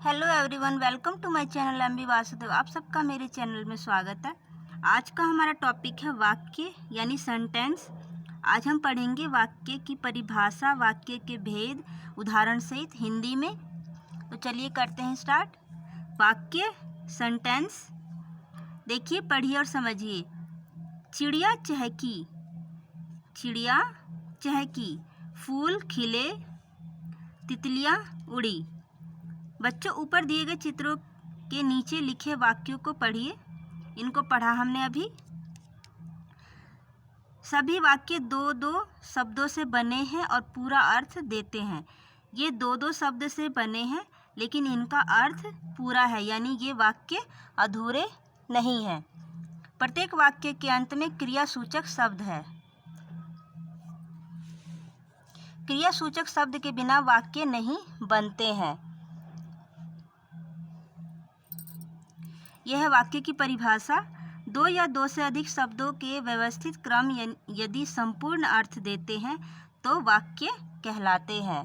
Hello everyone, welcome to my channel MB Vasudev. आप सबका मेरे चैनल में स्वागत है। आज का हमारा टॉपिक है वाक्य यानी सेंटेंस। आज हम पढ़ेंगे वाक्य की परिभाषा, वाक्य के भेद, उदाहरण सहित हिंदी में। तो चलिए करते हैं स्टार्ट। वाक्य सेंटेंस। देखिए, पढ़िए और समझिए। चिड़िया चहकी, चिड़िया चहकी, फूल खिले, तितलियाँ उड़ी। बच्चों, ऊपर दिए गए चित्रों के नीचे लिखे वाक्यों को पढ़िए। इनको पढ़ा हमने अभी। सभी वाक्य दो दो शब्दों से बने हैं और पूरा अर्थ देते हैं। ये दो दो शब्द से बने हैं लेकिन इनका अर्थ पूरा है, यानी ये वाक्य अधूरे नहीं हैं। प्रत्येक वाक्य के अंत में क्रियासूचक शब्द है। क्रियासूचक शब्द के बिना वाक्य नहीं बनते हैं। यह है वाक्य की परिभाषा। दो या दो से अधिक शब्दों के व्यवस्थित क्रम यदि संपूर्ण अर्थ देते हैं तो वाक्य कहलाते हैं।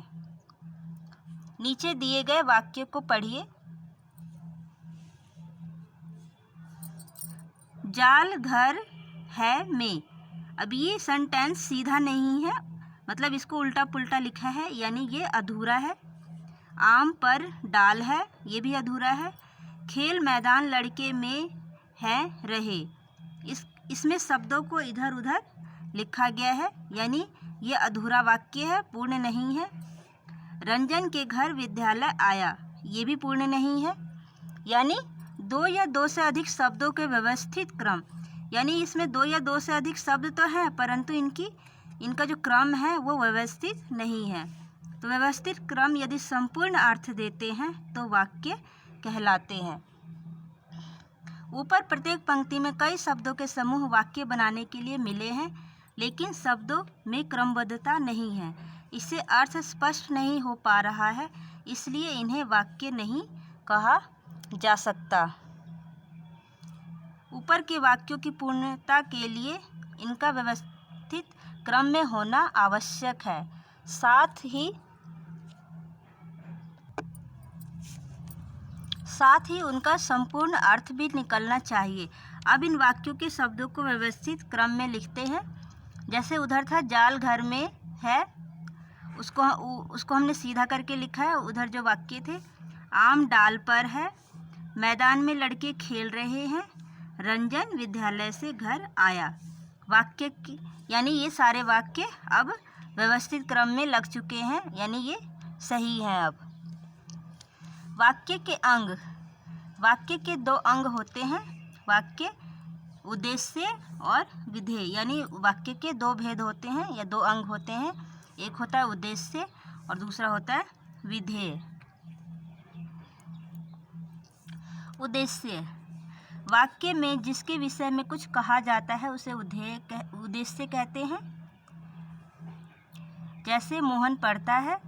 नीचे दिए गए वाक्य को पढ़िए। जाल घर है में। अब ये सेंटेंस सीधा नहीं है, मतलब इसको उल्टा पुल्टा लिखा है, यानी ये अधूरा है। आम पर डाल है, ये भी अधूरा है। खेल मैदान लड़के में है रहे, इसमें शब्दों को इधर उधर लिखा गया है, यानी ये अधूरा वाक्य है, पूर्ण नहीं है। रंजन के घर विद्यालय आया, ये भी पूर्ण नहीं है। यानी दो या दो से अधिक शब्दों के व्यवस्थित क्रम, यानी इसमें दो या दो से अधिक शब्द तो हैं परंतु इनका जो क्रम है वो व्यवस्थित नहीं है। तो व्यवस्थित क्रम यदि संपूर्ण अर्थ देते हैं तो वाक्य कहलाते हैं। ऊपर प्रत्येक पंक्ति में कई शब्दों के समूह वाक्य बनाने के लिए मिले हैं, लेकिन शब्दों में क्रमबद्धता नहीं है। इससे अर्थ स्पष्ट नहीं हो पा रहा है, इसलिए इन्हें वाक्य नहीं कहा जा सकता। ऊपर के वाक्यों की पूर्णता के लिए इनका व्यवस्थित क्रम में होना आवश्यक है, साथ ही उनका संपूर्ण अर्थ भी निकलना चाहिए। अब इन वाक्यों के शब्दों को व्यवस्थित क्रम में लिखते हैं। जैसे उधर था जाल घर में है, उसको हमने सीधा करके लिखा है। उधर जो वाक्य थे, आम डाल पर है, मैदान में लड़के खेल रहे हैं, रंजन विद्यालय से घर आया। वाक्य की यानी ये सारे वाक्य अब व्यवस्थित क्रम में लग चुके हैं, यानी ये सही हैं। अब वाक्य के अंग। वाक्य के दो अंग होते हैं, वाक्य उद्देश्य और विधेय। यानी वाक्य के दो भेद होते हैं या दो अंग होते हैं। एक होता है उद्देश्य और दूसरा होता है विधेय। उद्देश्य। वाक्य में जिसके विषय में कुछ कहा जाता है उसे उद्देश्य कहते हैं। जैसे मोहन पढ़ता है,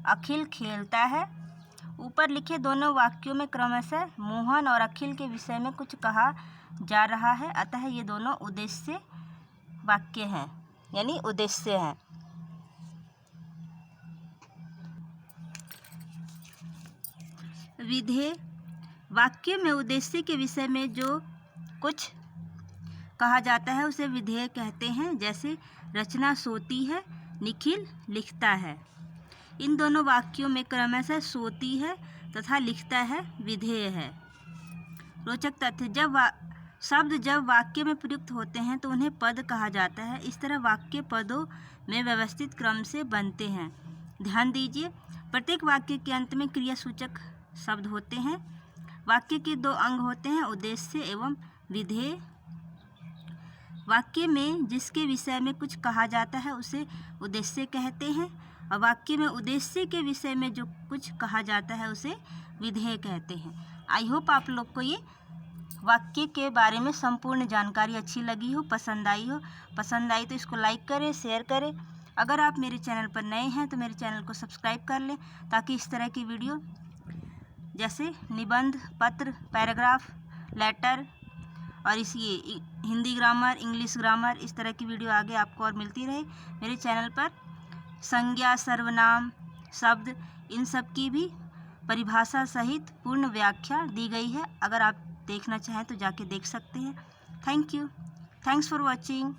अखिल खेलता है। ऊपर लिखे दोनों वाक्यों में क्रमशः मोहन और अखिल के विषय में कुछ कहा जा रहा है, अतः ये दोनों उद्देश्य वाक्य हैं, यानी उद्देश्य हैं। विधेय। वाक्य में उद्देश्य के विषय में जो कुछ कहा जाता है उसे विधेय कहते हैं। जैसे रचना सोती है, निखिल लिखता है। इन दोनों वाक्यों में क्रमशः सोती है तथा लिखता है विधेय है। रोचक तथ्य। शब्द जब वाक्य में प्रयुक्त होते हैं तो उन्हें पद कहा जाता है। इस तरह वाक्य पदों में व्यवस्थित क्रम से बनते हैं। ध्यान दीजिए, प्रत्येक वाक्य के अंत में क्रियासूचक शब्द होते हैं। वाक्य के दो अंग होते हैं, उद्देश्य एवं विधेय। वाक्य में जिसके विषय में कुछ कहा जाता है उसे उद्देश्य कहते हैं, और वाक्य में उद्देश्य के विषय में जो कुछ कहा जाता है उसे विधेय कहते हैं। आई होप आप लोग को ये वाक्य के बारे में संपूर्ण जानकारी अच्छी लगी हो, पसंद आई हो। पसंद आई तो इसको लाइक करें, शेयर करें। अगर आप मेरे चैनल पर नए हैं तो मेरे चैनल को सब्सक्राइब कर लें, ताकि इस तरह की वीडियो जैसे निबंध, पत्र, पैराग्राफ, लेटर और इसी हिंदी ग्रामर, इंग्लिश ग्रामर, इस तरह की वीडियो आगे आपको और मिलती रहे। मेरे चैनल पर संज्ञा, सर्वनाम, शब्द, इन सब की भी परिभाषा सहित पूर्ण व्याख्या दी गई है। अगर आप देखना चाहें तो जाके देख सकते हैं। Thank you. Thanks for watching.